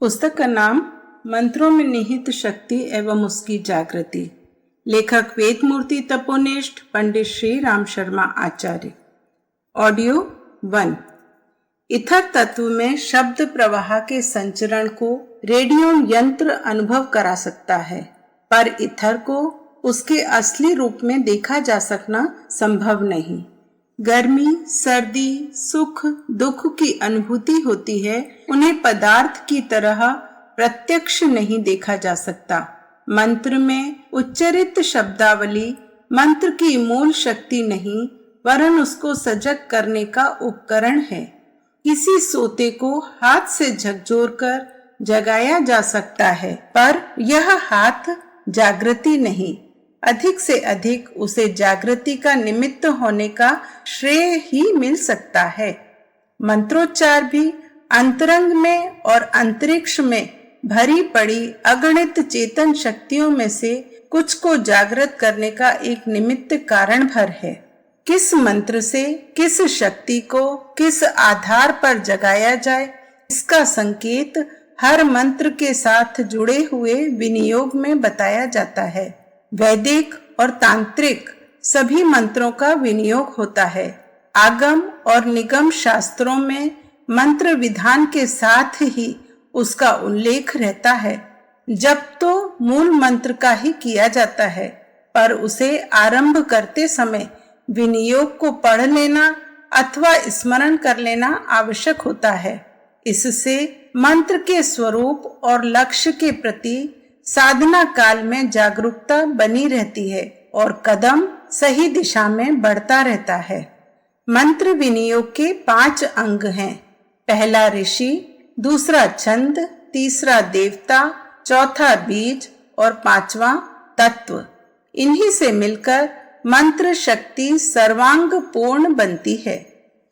पुस्तक का नाम मंत्रों में निहित शक्ति एवं उसकी जागृति। लेखक वेदमूर्ति तपोनिष्ठ पंडित श्री राम शर्मा आचार्य। ऑडियो 1। इथर तत्व में शब्द प्रवाह के संचरण को रेडियो यंत्र अनुभव करा सकता है, पर इथर को उसके असली रूप में देखा जा सकना संभव नहीं। गर्मी, सर्दी, सुख, दुख की अनुभूति होती है, उन्हें पदार्थ की तरह प्रत्यक्ष नहीं देखा जा सकता। मंत्र में उच्चरित शब्दावली मंत्र की मूल शक्ति नहीं, वरन उसको सजग करने का उपकरण है। किसी सोते को हाथ से झकझोर कर जगाया जा सकता है, पर यह हाथ जागृति नहीं, अधिक से अधिक उसे जागृति का निमित्त होने का श्रेय ही मिल सकता है। मंत्रोच्चार भी अंतरंग में और अंतरिक्ष में भरी पड़ी अगणित चेतन शक्तियों में से कुछ को जागृत करने का एक निमित्त कारण भर है। किस मंत्र से किस शक्ति को किस आधार पर जगाया जाए, इसका संकेत हर मंत्र के साथ जुड़े हुए विनियोग में बताया जाता है। वैदिक और तांत्रिक सभी मंत्रों का विनियोग होता है। आगम और निगम शास्त्रों में मंत्र विधान के साथ ही उसका उल्लेख रहता है। जब तो मूल मंत्र का ही किया जाता है, पर उसे आरंभ करते समय विनियोग को पढ़ लेना अथवा स्मरण कर लेना आवश्यक होता है। इससे मंत्र के स्वरूप और लक्ष्य के प्रति साधना काल में जागरूकता बनी रहती है और कदम सही दिशा में बढ़ता रहता है। मंत्र विनियोग के 5 अंग हैं। पहला ऋषि, दूसरा छंद, तीसरा देवता, चौथा बीज और 5वां तत्व। इन्हीं से मिलकर मंत्र शक्ति सर्वांग पूर्ण बनती है।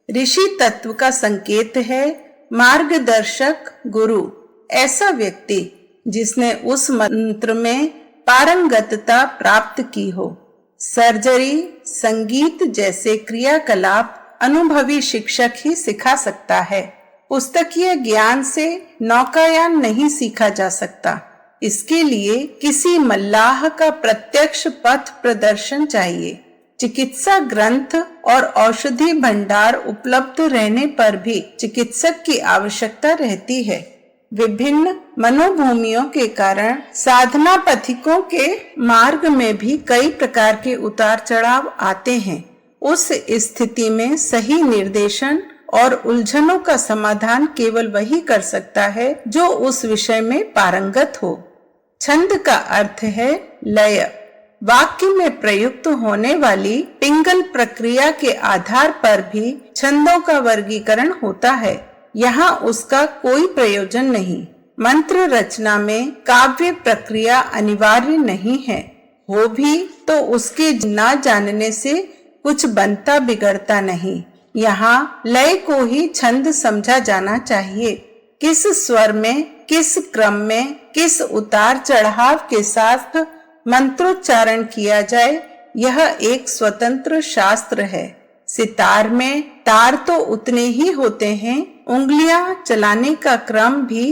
ऋषि तत्व का संकेत है मार्गदर्शक गुरु, ऐसा व्यक्ति जिसने उस मंत्र में पारंगतता प्राप्त की हो। सर्जरी, संगीत जैसे क्रियाकलाप अनुभवी शिक्षक ही सिखा सकता है। पुस्तकीय ज्ञान से नौकायान नहीं सीखा जा सकता। इसके लिए किसी मल्लाह का प्रत्यक्ष पथ प्रदर्शन चाहिए। चिकित्सा ग्रंथ और औषधि भंडार उपलब्ध रहने पर भी चिकित्सक की आवश्यकता रहती है। विभिन्न मनोभूमियों के कारण साधना पथिकों के मार्ग में भी कई प्रकार के उतार चढ़ाव आते हैं। उस स्थिति में सही निर्देशन और उलझनों का समाधान केवल वही कर सकता है जो उस विषय में पारंगत हो। छंद का अर्थ है लय। वाक्य में प्रयुक्त होने वाली पिंगल प्रक्रिया के आधार पर भी छंदों का वर्गीकरण होता है। यहाँ उसका कोई प्रयोजन नहीं। मंत्र रचना में काव्य प्रक्रिया अनिवार्य नहीं है। हो भी तो उसके न जानने से कुछ बनता बिगड़ता नहीं। यहाँ लय को ही छंद समझा जाना चाहिए। किस स्वर में, किस क्रम में, किस उतार चढ़ाव के साथ मंत्रोच्चारण किया जाए, यह एक स्वतंत्र शास्त्र है। सितार में तार तो उतने ही होते हैं, उंगलियां चलाने का क्रम भी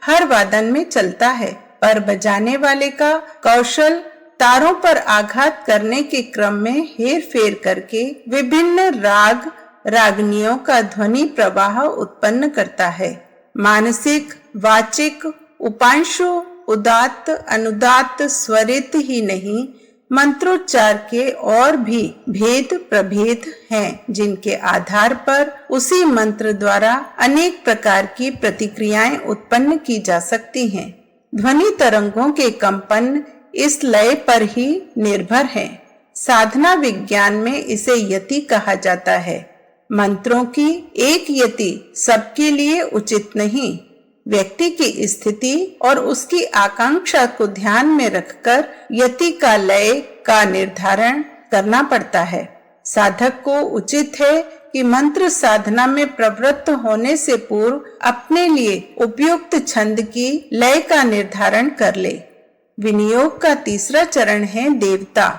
हर वादन में चलता है, पर बजाने वाले का कौशल तारों पर आघात करने के क्रम में हेर फेर करके विभिन्न राग रागनियों का ध्वनि प्रवाह उत्पन्न करता है। मानसिक, वाचिक, उपांशु, उदात्त, अनुदात्त, स्वरित ही नहीं, मंत्रोच्चार के और भी भेद प्रभेद हैं, जिनके आधार पर उसी मंत्र द्वारा अनेक प्रकार की प्रतिक्रियाएं उत्पन्न की जा सकती हैं। ध्वनि तरंगों के कंपन इस लय पर ही निर्भर हैं। साधना विज्ञान में इसे यति कहा जाता है। मंत्रों की एक यति सबके लिए उचित नहीं। व्यक्ति की स्थिति और उसकी आकांक्षा को ध्यान में रखकर यति का लय का निर्धारण करना पड़ता है। साधक को उचित है कि मंत्र साधना में प्रवृत्त होने से पूर्व अपने लिए उपयुक्त छंद की लय का निर्धारण कर ले। विनियोग का तीसरा चरण है देवता।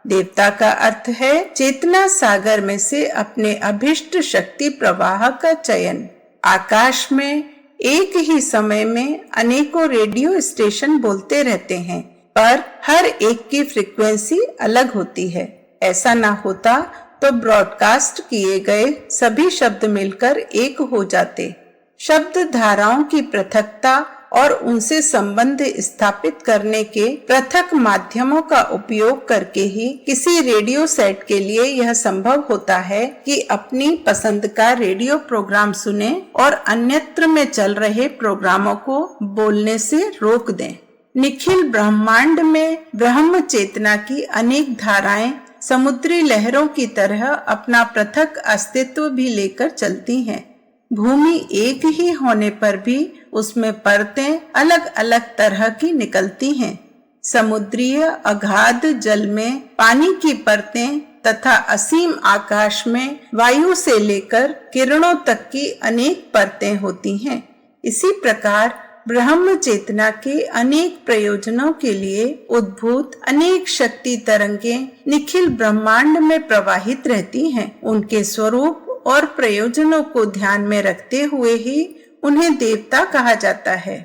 देवता का अर्थ है चेतना सागर में से अपने अभिष्ट शक्ति प्रवाह का चयन। आकाश में एक ही समय में अनेकों रेडियो स्टेशन बोलते रहते हैं, पर हर एक की फ्रीक्वेंसी अलग होती है। ऐसा ना होता तो ब्रॉडकास्ट किए गए सभी शब्द मिलकर एक हो जाते। शब्द धाराओं की पृथकता और उनसे संबंध स्थापित करने के पृथक माध्यमों का उपयोग करके ही किसी रेडियो सेट के लिए यह संभव होता है कि अपनी पसंद का रेडियो प्रोग्राम सुने और अन्यत्र में चल रहे प्रोग्रामों को बोलने से रोक दें। निखिल ब्रह्मांड में ब्रह्म चेतना की अनेक धाराएं समुद्री लहरों की तरह अपना पृथक अस्तित्व भी लेकर चलती हैं। भूमि एक ही होने पर भी उसमें परतें अलग अलग तरह की निकलती हैं। समुद्रीय अगाध जल में पानी की परतें तथा असीम आकाश में वायु से लेकर किरणों तक की अनेक परतें होती हैं। इसी प्रकार ब्रह्म चेतना के अनेक प्रयोजनों के लिए उद्भूत अनेक शक्ति तरंगें निखिल ब्रह्मांड में प्रवाहित रहती हैं। उनके स्वरूप और प्रयोजनों को ध्यान में रखते हुए ही उन्हें देवता कहा जाता है।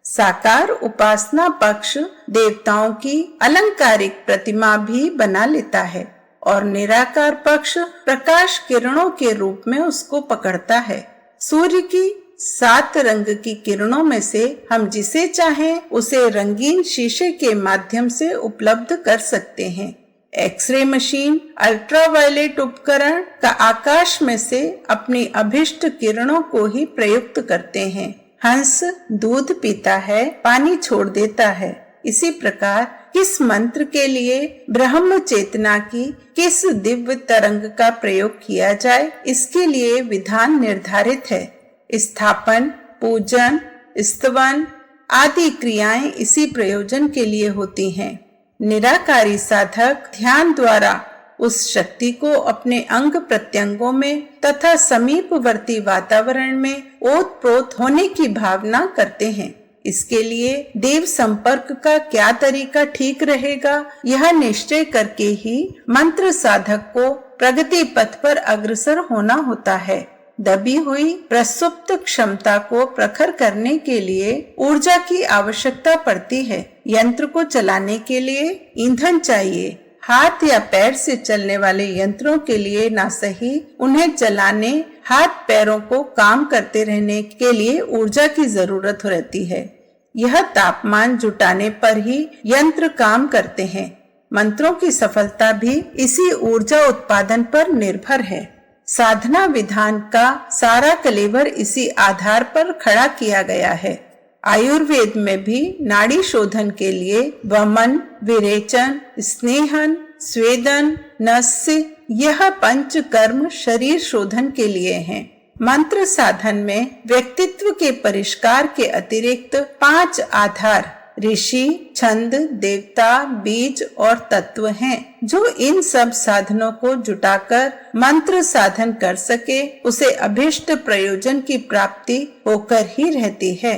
साकार उपासना पक्ष देवताओं की अलंकारिक प्रतिमा भी बना लेता है और निराकार पक्ष प्रकाश किरणों के रूप में उसको पकड़ता है। सूर्य की 7 रंग की किरणों में से हम जिसे चाहें उसे रंगीन शीशे के माध्यम से उपलब्ध कर सकते हैं। एक्सरे मशीन, अल्ट्रावायलेट उपकरण का आकाश में से अपनी अभिष्ट किरणों को ही प्रयुक्त करते हैं। हंस दूध पीता है, पानी छोड़ देता है। इसी प्रकार किस मंत्र के लिए ब्रह्म चेतना की किस दिव्य तरंग का प्रयोग किया जाए, इसके लिए विधान निर्धारित है। स्थापन, पूजन, स्तवन आदि क्रियाएं इसी प्रयोजन के लिए होती हैं। निराकारी साधक ध्यान द्वारा उस शक्ति को अपने अंग प्रत्यंगों में तथा समीपवर्ती वातावरण में ओतप्रोत होने की भावना करते हैं। इसके लिए देव संपर्क का क्या तरीका ठीक रहेगा, यह निश्चय करके ही मंत्र साधक को प्रगति पथ पर अग्रसर होना होता है। दबी हुई प्रसुप्त क्षमता को प्रखर करने के लिए ऊर्जा की आवश्यकता पड़ती है। यंत्र को चलाने के लिए ईंधन चाहिए। हाथ या पैर से चलने वाले यंत्रों के लिए ना सही, उन्हें चलाने हाथ पैरों को काम करते रहने के लिए ऊर्जा की जरूरत रहती है। यह तापमान जुटाने पर ही यंत्र काम करते हैं। मंत्रों की सफलता भी इसी ऊर्जा उत्पादन पर निर्भर है। साधना विधान का सारा कलेवर इसी आधार पर खड़ा किया गया है। आयुर्वेद में भी नाड़ी शोधन के लिए वमन, विरेचन, स्नेहन, स्वेदन, नस्य यह पंच कर्म शरीर शोधन के लिए हैं। मंत्र साधन में व्यक्तित्व के परिष्कार के अतिरिक्त 5 आधार ऋषि, छंद, देवता, बीज और तत्व हैं। जो इन सब साधनों को जुटाकर मंत्र साधन कर सके, उसे अभिष्ट प्रयोजन की प्राप्ति होकर ही रहती है।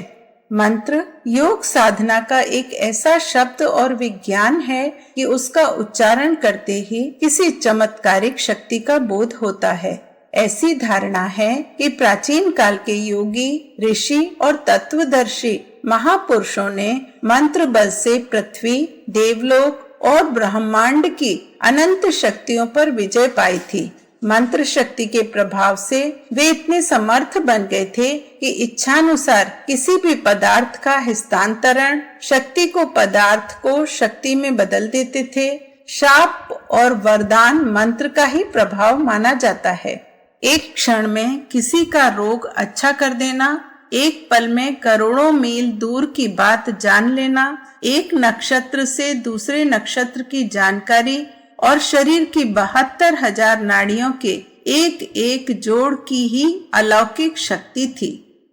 मंत्र योग साधना का एक ऐसा शब्द और विज्ञान है कि उसका उच्चारण करते ही किसी चमत्कारिक शक्ति का बोध होता है। ऐसी धारणा है कि प्राचीन काल के योगी, ऋषि और तत्वदर्शी महापुरुषों ने मंत्र बल से पृथ्वी, देवलोक और ब्रह्मांड की अनंत शक्तियों पर विजय पाई थी। मंत्र शक्ति के प्रभाव से वे इतने समर्थ बन गए थे कि इच्छानुसार किसी भी पदार्थ का हस्तांतरण, शक्ति को पदार्थ को शक्ति में बदल देते थे। शाप और वरदान मंत्र का ही प्रभाव माना जाता है। एक क्षण में किसी का रोग अच्छा कर देना, एक पल में करोड़ों मील दूर की बात जान लेना, एक नक्षत्र से दूसरे नक्षत्र की जानकारी और शरीर की 72,000 नाड़ियों के एक एक जोड़ की ही अलौकिक शक्ति थी।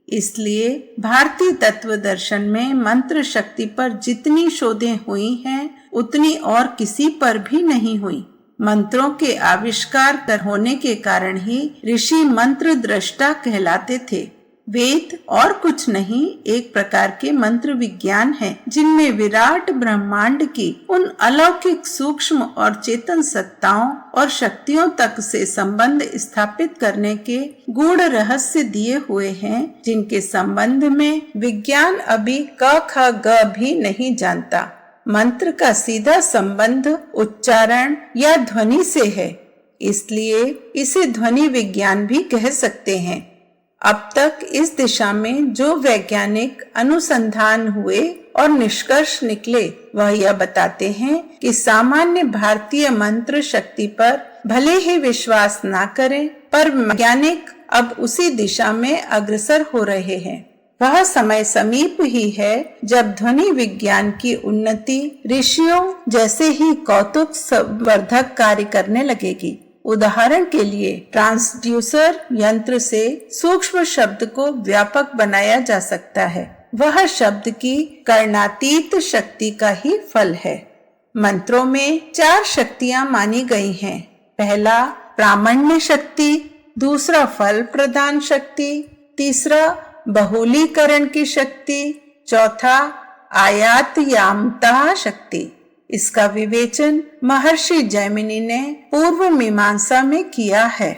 इसलिए भारतीय तत्व दर्शन में मंत्र शक्ति पर जितनी शोधें हुई हैं, उतनी और किसी पर भी नहीं हुई। मंत्रों के आविष्कार होने के कारण ही ऋषि मंत्र दृष्टा कहलाते थे। वेद और कुछ नहीं एक प्रकार के मंत्र विज्ञान है जिनमें विराट ब्रह्मांड की उन अलौकिक सूक्ष्म और चेतन सत्ताओं और शक्तियों तक से संबंध स्थापित करने के गूढ़ रहस्य दिए हुए हैं जिनके संबंध में विज्ञान अभी क ख ग भी नहीं जानता। मंत्र का सीधा संबंध उच्चारण या ध्वनि से है, इसलिए इसे ध्वनि विज्ञान भी कह सकते हैं। अब तक इस दिशा में जो वैज्ञानिक अनुसंधान हुए और निष्कर्ष निकले वह यह बताते हैं कि सामान्य भारतीय मंत्र शक्ति पर भले ही विश्वास ना करें, पर वैज्ञानिक अब उसी दिशा में अग्रसर हो रहे हैं। वह समय समीप ही है जब ध्वनि विज्ञान की उन्नति ऋषियों जैसे ही कौतुक वर्धक कार्य करने लगेगी। उदाहरण के लिए ट्रांसड्यूसर यंत्र से सूक्ष्म शब्द को व्यापक बनाया जा सकता है। वह शब्द की कर्णातीत शक्ति का ही फल है। मंत्रों में 4 शक्तियां मानी गई हैं। पहला प्रामाण्य शक्ति, दूसरा फल प्रदान शक्ति, तीसरा बहुलीकरण की शक्ति, चौथा आयातयामता शक्ति। इसका विवेचन महर्षि जैमिनी ने पूर्व मीमांसा में किया है।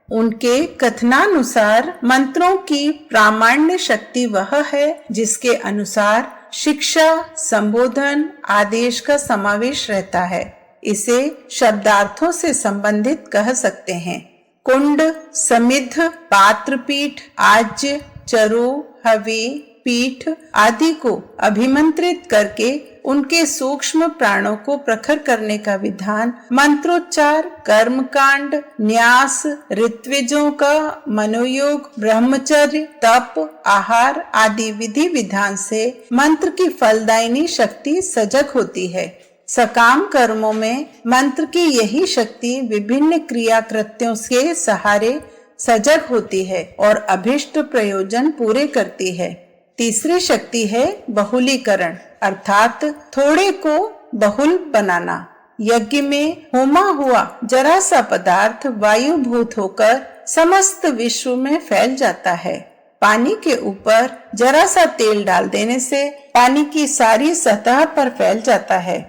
उनके कथनानुसार मंत्रों की प्रामाण्य शक्ति वह है जिसके अनुसार शिक्षा, संबोधन, आदेश का समावेश रहता है। इसे शब्दार्थों से संबंधित कह सकते हैं। कुंड, समिध, पात्रपीठ, आज्य, चरु, हवि, पीठ आदि को अभिमंत्रित करके उनके सूक्ष्म प्राणों को प्रखर करने का विधान मंत्रोच्चार, कर्मकांड, न्यास, ऋत्विजों का मनोयोग, ब्रह्मचर्य, तप, आहार आदि विधि विधान से मंत्र की फलदायिनी शक्ति सजग होती है। सकाम कर्मों में मंत्र की यही शक्ति विभिन्न क्रिया कृत्यों के सहारे सजग होती है और अभिष्ट प्रयोजन पूरे करती है। तीसरी शक्ति है बहुलीकरण, अर्थात थोड़े को बहुल बनाना। यज्ञ में होमा हुआ जरा सा पदार्थ वायुभूत होकर समस्त विश्व में फैल जाता है। पानी के ऊपर जरा सा तेल डाल देने से पानी की सारी सतह पर फैल जाता है।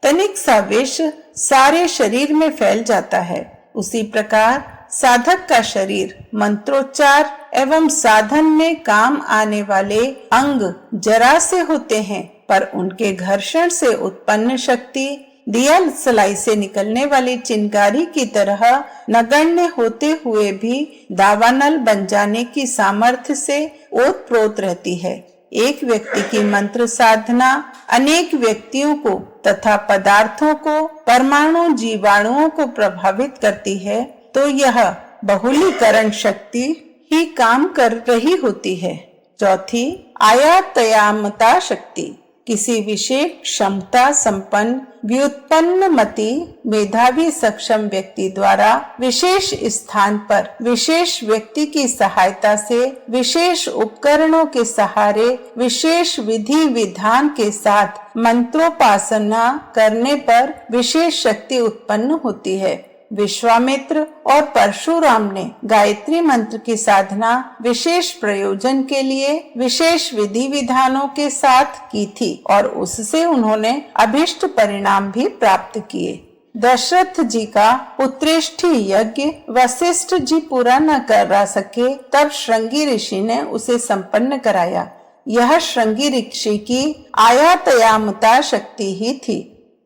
तनिक सा विष सारे शरीर में फैल जाता है। उसी प्रकार साधक का शरीर मंत्रोच्चार एवं साधन में काम आने वाले अंग जरा से होते हैं, पर उनके घर्षण से उत्पन्न शक्ति दिया सलाई से निकलने वाली चिंगारी की तरह नगण्य होते हुए भी दावानल बन जाने की सामर्थ्य से ओतप्रोत रहती है। एक व्यक्ति की मंत्र साधना अनेक व्यक्तियों को तथा पदार्थों को, परमाणु जीवाणुओं को प्रभावित करती है, तो यह बहुलीकरण शक्ति ही काम कर रही होती है। चौथी आयातयामता शक्ति, किसी विशेष क्षमता संपन्न व्युत्पन्न मति मेधावी सक्षम व्यक्ति द्वारा विशेष स्थान पर विशेष व्यक्ति की सहायता से विशेष उपकरणों के सहारे विशेष विधि विधान के साथ मंत्रोपासना करने पर विशेष शक्ति उत्पन्न होती है। विश्वामित्र और परशुराम ने गायत्री मंत्र की साधना विशेष प्रयोजन के लिए विशेष विधि विधानों के साथ की थी और उससे उन्होंने अभिष्ट परिणाम भी प्राप्त किए। दशरथ जी का उत्कृष्टि यज्ञ वशिष्ठ जी पूरा न करा सके, तब श्रृंगी ऋषि ने उसे संपन्न कराया। यह श्रृंगी ऋषि की आयातयामता शक्ति ही थी।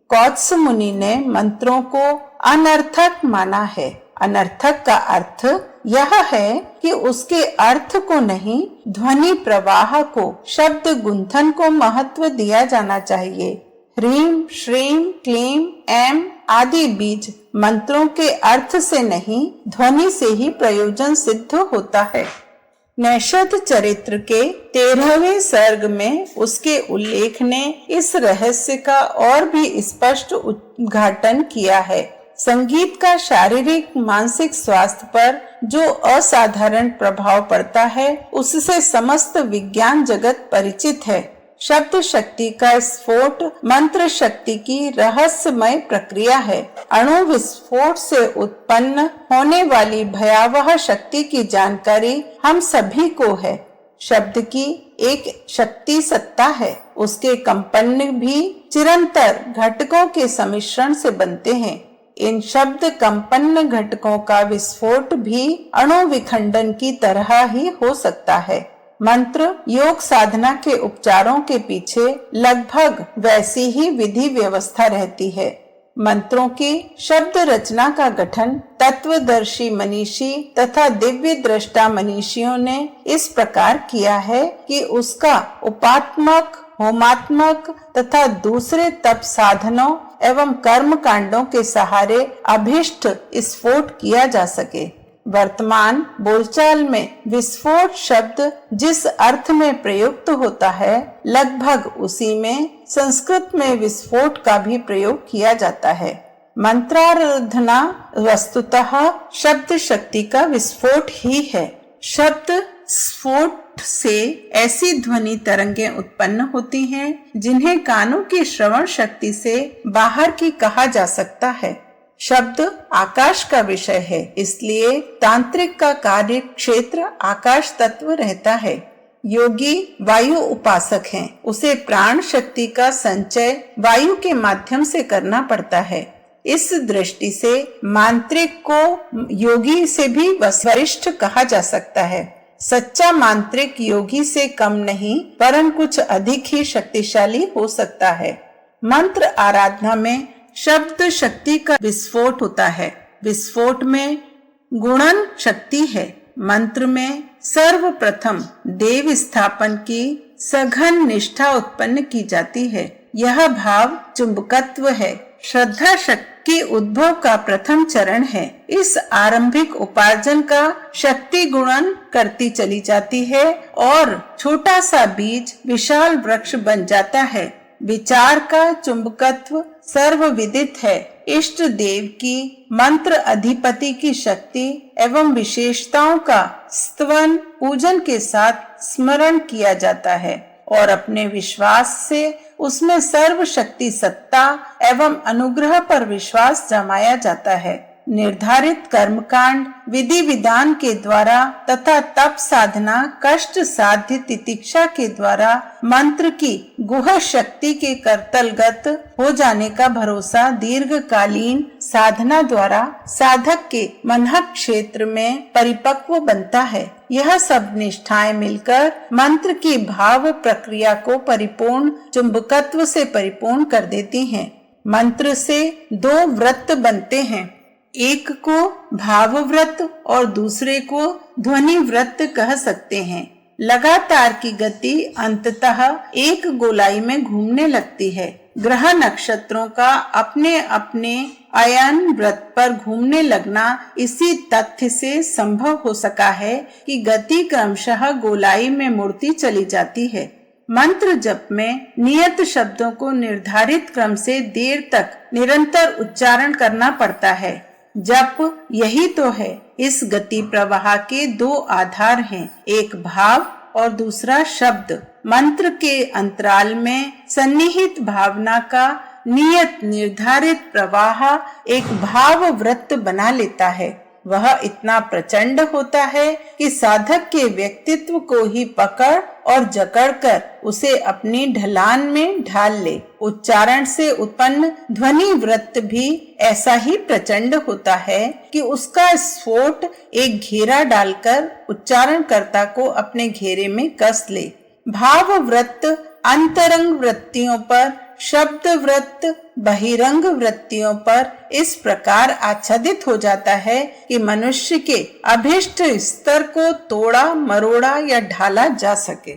कौत्स मुनि ने मंत्रों को अनर्थक माना है। अनर्थक का अर्थ यह है कि उसके अर्थ को नहीं, ध्वनि प्रवाह को, शब्द गुंथन को महत्व दिया जाना चाहिए। ह्रीम, श्रीम, क्लीम, ऐम आदि बीज मंत्रों के अर्थ से नहीं, ध्वनि से ही प्रयोजन सिद्ध होता है। नैषध चरित्र के 13वें सर्ग में उसके उल्लेख ने इस रहस्य का और भी स्पष्ट उद्घाटन किया है। संगीत का शारीरिक मानसिक स्वास्थ्य पर जो असाधारण प्रभाव पड़ता है, उससे समस्त विज्ञान जगत परिचित है। शब्द शक्ति का स्फोट मंत्र शक्ति की रहस्यमय प्रक्रिया है। अणु विस्फोट से उत्पन्न होने वाली भयावह शक्ति की जानकारी हम सभी को है। शब्द की एक शक्ति सत्ता है। उसके कंपन भी चिरंतर घटकों के सम्मिश्रण से बनते हैं। इन शब्द कंपन घटकों का विस्फोट भी अणु विखंडन की तरह ही हो सकता है। मंत्र योग साधना के उपचारों के पीछे लगभग वैसी ही विधि व्यवस्था रहती है। मंत्रों की शब्द रचना का गठन तत्वदर्शी मनीषी तथा दिव्य दृष्टा मनीषियों ने इस प्रकार किया है कि उसका उपात्मक, होमात्मक तथा दूसरे तप साधनों एवं कर्म कांडों के सहारे अभिष्ट स्फोट किया जा सके। वर्तमान बोलचाल में विस्फोट शब्द जिस अर्थ में प्रयुक्त होता है, लगभग उसी में संस्कृत में विस्फोट का भी प्रयोग किया जाता है। मंत्राराधना वस्तुतः शब्द शक्ति का विस्फोट ही है। शब्द स्फोट से ऐसी ध्वनि तरंगें उत्पन्न होती हैं जिन्हें कानों की श्रवण शक्ति से बाहर की कहा जा सकता है। शब्द आकाश का विषय है, इसलिए तांत्रिक का कार्य क्षेत्र आकाश तत्व रहता है। योगी वायु उपासक हैं, उसे प्राण शक्ति का संचय वायु के माध्यम से करना पड़ता है। इस दृष्टि से मांत्रिक को योगी से भी वरिष्ठ कहा जा सकता है। सच्चा मांत्रिक योगी से कम नहीं वरन कुछ अधिक ही शक्तिशाली हो सकता है। मंत्र आराधना में शब्द शक्ति का विस्फोट होता है। विस्फोट में गुणन शक्ति है। मंत्र में सर्वप्रथम देव स्थापन की सघन निष्ठा उत्पन्न की जाती है। यह भाव चुंबकत्व है। श्रद्धा शक्ति उद्भव का प्रथम चरण है। इस आरंभिक उपार्जन का शक्ति गुणन करती चली जाती है और छोटा सा बीज विशाल वृक्ष बन जाता है। विचार का चुंबकत्व सर्वविदित है। इष्ट देव की मंत्र अधिपति की शक्ति एवं विशेषताओं का स्तवन पूजन के साथ स्मरण किया जाता है और अपने विश्वास से उसमें सर्व शक्ति सत्ता एवं अनुग्रह पर विश्वास जमाया जाता है। निर्धारित कर्मकांड विधि विधान के द्वारा तथा तप साधना कष्ट साध्य तितिक्षा के द्वारा मंत्र की गुह शक्ति के करतलगत हो जाने का भरोसा दीर्घकालीन साधना द्वारा साधक के मनहक क्षेत्र में परिपक्व बनता है। यह सब निष्ठाएं मिलकर मंत्र की भाव प्रक्रिया को परिपूर्ण चुंबकत्व से परिपूर्ण कर देती हैं। मंत्र से दो व्रत बनते हैं, एक को भाव व्रत और दूसरे को ध्वनि व्रत कह सकते हैं। लगातार की गति अंततः एक गोलाई में घूमने लगती है। ग्रह नक्षत्रों का अपने अपने अयन व्रत पर घूमने लगना इसी तथ्य से संभव हो सका है कि गति क्रमशः गोलाई में मुड़ती चली जाती है। मंत्र जप में नियत शब्दों को निर्धारित क्रम से देर तक निरंतर उच्चारण करना पड़ता है। जप यही तो है। इस गति प्रवाह के दो आधार हैं, एक भाव और दूसरा शब्द। मंत्र के अंतराल में सन्निहित भावना का नियत निर्धारित प्रवाह एक भाव वृत्त बना लेता है। वह इतना प्रचंड होता है कि साधक के व्यक्तित्व को ही पकड़ और जकड़कर उसे अपनी ढलान में ढाल ले। उच्चारण से उत्पन्न ध्वनि वृत्त भी ऐसा ही प्रचंड होता है कि उसका स्फोट एक घेरा डालकर उच्चारणकर्ता को अपने घेरे में कस ले। भाव वृत्त अंतरंग वृत्तियों पर, शब्द वृत्त बहिरंग वृत्तियों पर इस प्रकार आच्छादित हो जाता है कि मनुष्य के अभिष्ट स्तर को तोड़ा मरोड़ा या ढाला जा सके।